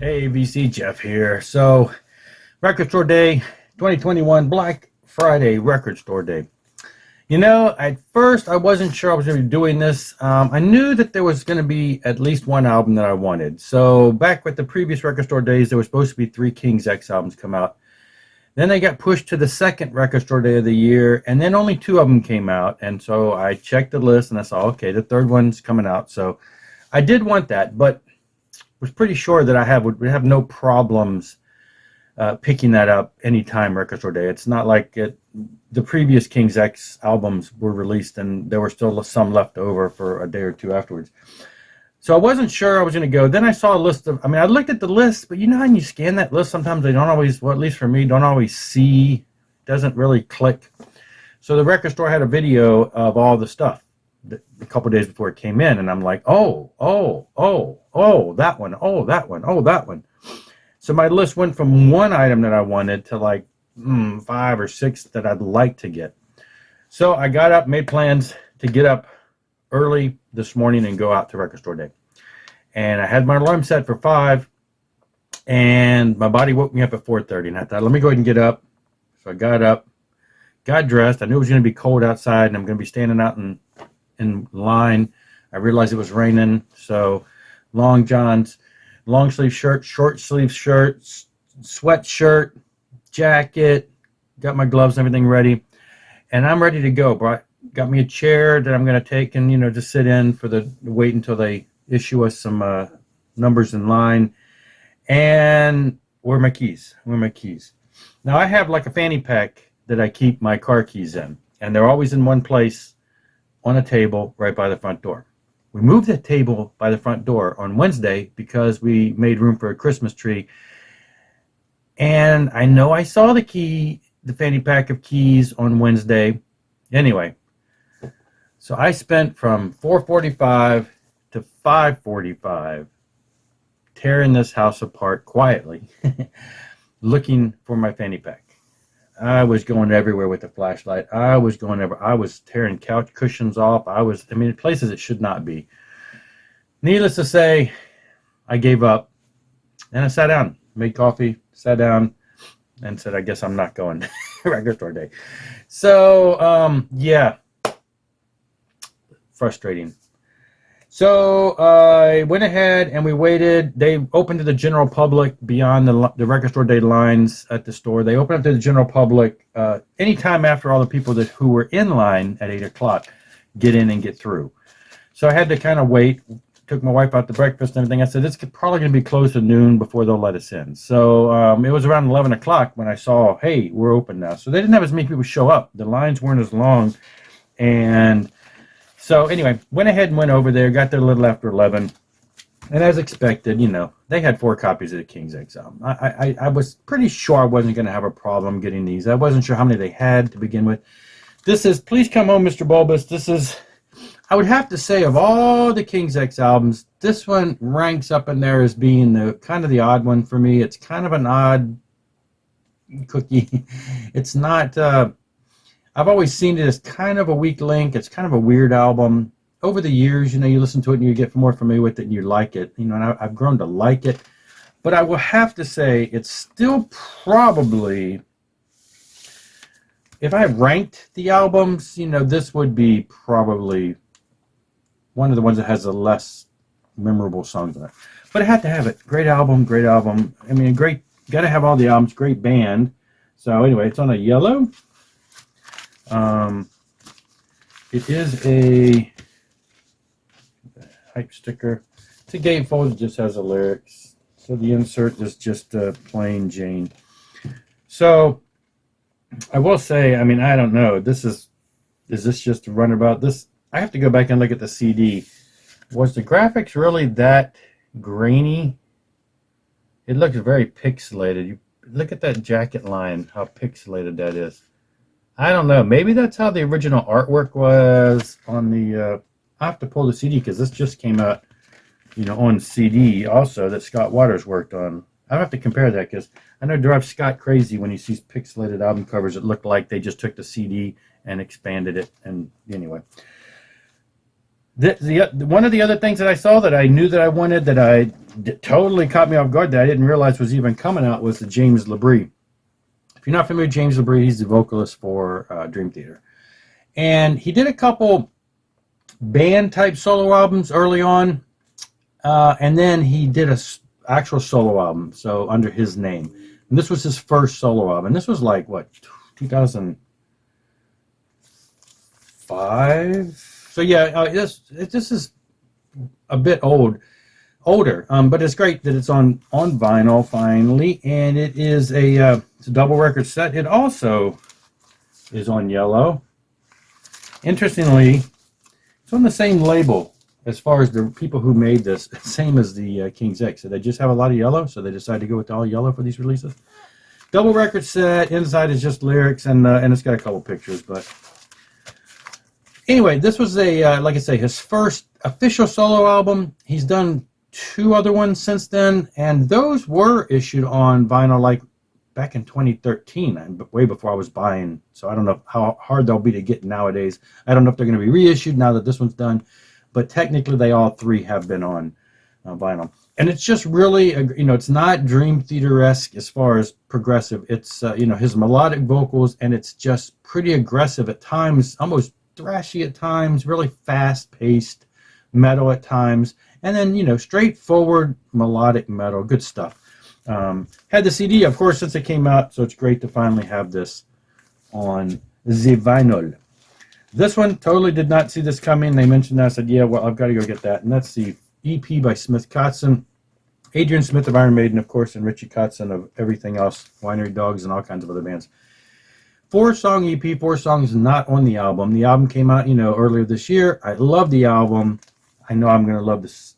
Hey, VC Jeff here. So, Record Store Day 2021, Black Friday Record Store Day. You know, at first I wasn't sure I was going to be doing this. I knew that there was going to be at least one album that I wanted. So, back with the previous Record Store Days, there was supposed to be 3 King's X albums come out. Then they got pushed to the second Record Store Day of the year, and then only 2 of them came out. And so I checked the list and I saw, okay, the third one's coming out. So, I did want that, but was pretty sure that I would have no problems picking that up anytime Record Store Day. It's not like the previous King's X albums were released and there were still some left over for a day or 2 afterwards. So I wasn't sure I was going to go. Then I saw a list of, I looked at the list, but you know how you scan that list, sometimes they don't always, well, at least for me, don't always see, doesn't really click. So the record store had a video of all the stuff a couple days before it came in, and I'm like, oh, that one, that one. So my list went from one item that I wanted to like 5 or 6 that I'd like to get. So I got up, made plans to get up early this morning and go out to Record Store Day. And I had my alarm set for 5, and my body woke me up at 4:30, and I thought, let me go ahead and get up. So I got up, got dressed. I knew it was going to be cold outside, and I'm going to be standing out in line. I realized it was raining, so long johns, long sleeve shirt, short sleeve shirt, sweatshirt, jacket, got my gloves and everything ready, and I'm ready to go. Got me a chair that I'm going to take and just sit in for the wait until they issue us some numbers in line. And where are my keys? Now I have like a fanny pack that I keep my car keys in, and they're always in one place on a table right by the front door. We moved that table by the front door on Wednesday because we made room for a Christmas tree. And I know I saw the fanny pack of keys on Wednesday. Anyway, so I spent from 4:45 to 5:45 tearing this house apart quietly, looking for my fanny pack. I was going everywhere with the flashlight. I was tearing couch cushions off. Places it should not be. Needless to say, I gave up. And I sat down, made coffee, sat down, and said, I guess I'm not going to Record Store Day. So, yeah. Frustrating. So I went ahead and we waited. They opened to the general public beyond the Record Store Day lines at the store. They opened up to the general public anytime after all the people who were in line at 8 o'clock get in and get through. So I had to kind of wait. Took my wife out to breakfast and everything. I said, it's probably going to be close to noon before they'll let us in. So it was around 11 o'clock when I saw, hey, we're open now. So they didn't have as many people show up. The lines weren't as long. And so anyway, went ahead and went over there, got there a little after 11. And as expected, they had 4 copies of the King's X album. I was pretty sure I wasn't going to have a problem getting these. I wasn't sure how many they had to begin with. This is Please Come Home, Mr. Bulbous. This is, I would have to say, of all the King's X albums, this one ranks up in there as being the kind of the odd one for me. It's kind of an odd cookie. It's not... I've always seen it as kind of a weak link. It's kind of a weird album. Over the years, you listen to it and you get more familiar with it and you like it. And I've grown to like it. But I will have to say it's still probably, if I ranked the albums, this would be probably one of the ones that has the less memorable songs on it. But I had to have it. Great album. Got to have all the albums. Great band. So anyway, it's on a yellow. It is a hype sticker. It's a gatefold. It just has the lyrics. So the insert is just plain Jane. So I will say, I don't know. Is this just a runabout? I have to go back and look at the CD. Was the graphics really that grainy? It looks very pixelated. You look at that jacket line, how pixelated that is. I don't know. Maybe that's how the original artwork was on the... I have to pull the CD because this just came out, on CD also that Scott Waters worked on. I have to compare that because I know it drives Scott crazy when he sees pixelated album covers that look like they just took the CD and expanded it. And anyway. One of the other things that I saw that I knew that I wanted totally caught me off guard that I didn't realize was even coming out was the James Labrie. If you're not familiar with James Labrie, he's the vocalist for Dream Theater. And he did a couple band-type solo albums early on, and then he did a actual solo album, so under his name. And this was his first solo album. This was like, what, 2005? So yeah, this is a bit older, but it's great that it's on vinyl finally, and it's a double record set. It also is on yellow. Interestingly, it's on the same label as far as the people who made this, same as the King's X. So they just have a lot of yellow, so they decided to go with all yellow for these releases. Double record set. Inside is just lyrics, and it's got a couple pictures. But anyway, this was like I say, his first official solo album. He's done 2 other ones since then, and those were issued on vinyl like back in 2013, way before I was buying. So I don't know how hard they'll be to get nowadays. I don't know if they're going to be reissued now that this one's done, but technically they all 3 have been on vinyl. And it's just really, it's not Dream Theater-esque as far as progressive. It's, his melodic vocals, and it's just pretty aggressive at times, almost thrashy at times, really fast-paced metal at times, and then, straightforward melodic metal. Good stuff. Had the CD, of course, since it came out, so it's great to finally have this on the vinyl. This one, totally did not see this coming. They mentioned that. I said, yeah, well, I've got to go get that. And that's the EP by Smith Cotson. Adrian Smith of Iron Maiden, of course, and Richie Cotson of everything else, Winery Dogs and all kinds of other bands. 4-song EP, 4 songs not on the album. The album came out, earlier this year. I love the album. I know I'm going to love this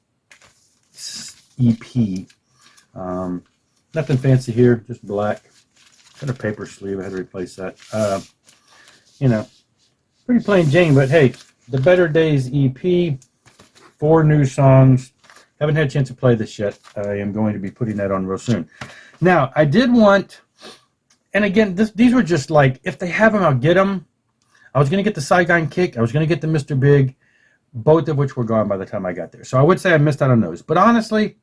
EP. Nothing fancy here, just black. Got a paper sleeve. I had to replace that. Pretty plain Jane, but hey, the Better Days EP, 4 new songs. Haven't had a chance to play this yet. I am going to be putting that on real soon. Now, I did want, and again, these were just like, if they have them, I'll get them. I was going to get the Saigon Kick. I was going to get the Mr. Big, both of which were gone by the time I got there. So I would say I missed out on those. But honestly,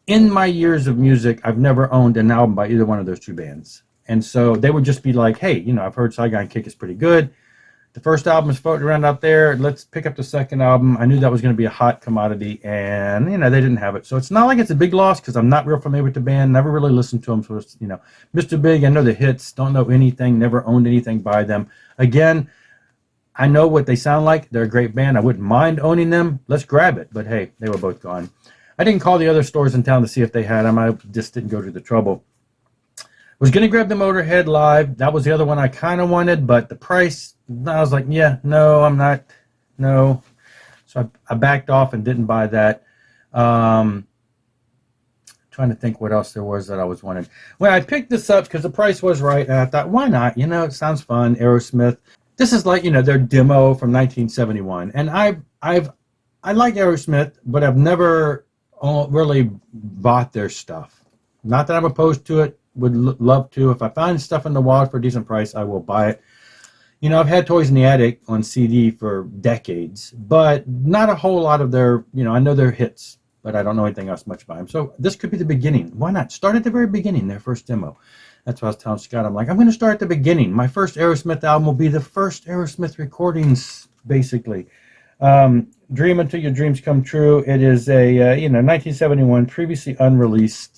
in my years of music, I've never owned an album by either one of those 2 bands. And so they would just be like, hey, I've heard Saigon Kick is pretty good. The first album is floating around out there. Let's pick up the second album. I knew that was going to be a hot commodity, and, they didn't have it. So it's not like it's a big loss because I'm not real familiar with the band. Never really listened to them. So it's, Mr. Big, I know the hits. Don't know anything. Never owned anything by them. Again, I know what they sound like. They're a great band. I wouldn't mind owning them. Let's grab it. But, hey, they were both gone. I didn't call the other stores in town to see if they had them. I just didn't go to the trouble. Was going to grab the Motorhead Live. That was the other one I kind of wanted, but the price, I was like, yeah, no, I'm not, no. So I backed off and didn't buy that. Trying to think what else there was that I was wanting. When I picked this up, because the price was right, and I thought, why not? It sounds fun, Aerosmith. This is like, their demo from 1971. And I like Aerosmith, but I've never really bought their stuff. Not that I'm opposed to it. Would love to. If I find stuff in the wild for a decent price, I will buy it. I've had Toys in the Attic on CD for decades, but not a whole lot of their, I know their hits, but I don't know anything else much about them. So this could be the beginning. Why not? Start at the very beginning, their first demo. That's what I was telling Scott. I'm like, I'm going to start at the beginning. My first Aerosmith album will be the first Aerosmith recordings, basically. Dream Until Your Dreams Come True. It is a, 1971, previously unreleased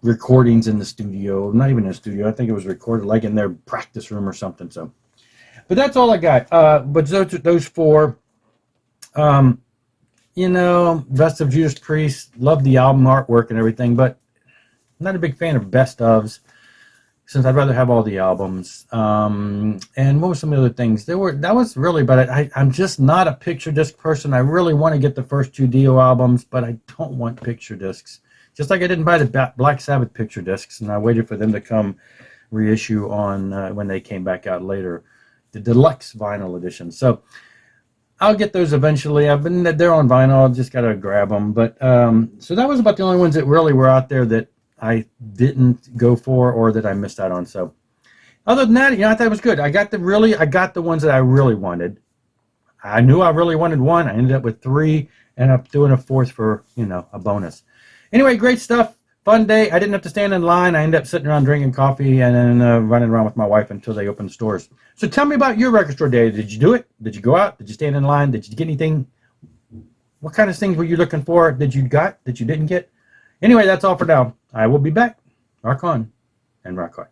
recordings in the studio. Not even in the studio. I think it was recorded like in their practice room or something. So, but that's all I got. But those 4, Best of Judas Priest, love the album artwork and everything, but I'm not a big fan of best ofs, since I'd rather have all the albums. And what were some other things? That was really, but I'm just not a picture disc person. I really want to get the first 2 Dio albums, but I don't want picture discs. Just like I didn't buy the Black Sabbath picture discs, and I waited for them to come reissue on when they came back out later, the deluxe vinyl edition. So I'll get those eventually. They're on vinyl. I've just got to grab them. But so that was about the only ones that really were out there that I didn't go for or that I missed out on. So other than that, I thought it was good. I got the ones that I really wanted. I knew I really wanted one. I ended up with 3, and up doing a 4th for, a bonus. Anyway, great stuff. Fun day. I didn't have to stand in line. I ended up sitting around drinking coffee and then running around with my wife until they opened the stores. So tell me about your record store day. Did you do it? Did you go out? Did you stand in line? Did you get anything? What kind of things were you looking for that you got that you didn't get? Anyway, that's all for now. I will be back. Rock on and rock hard.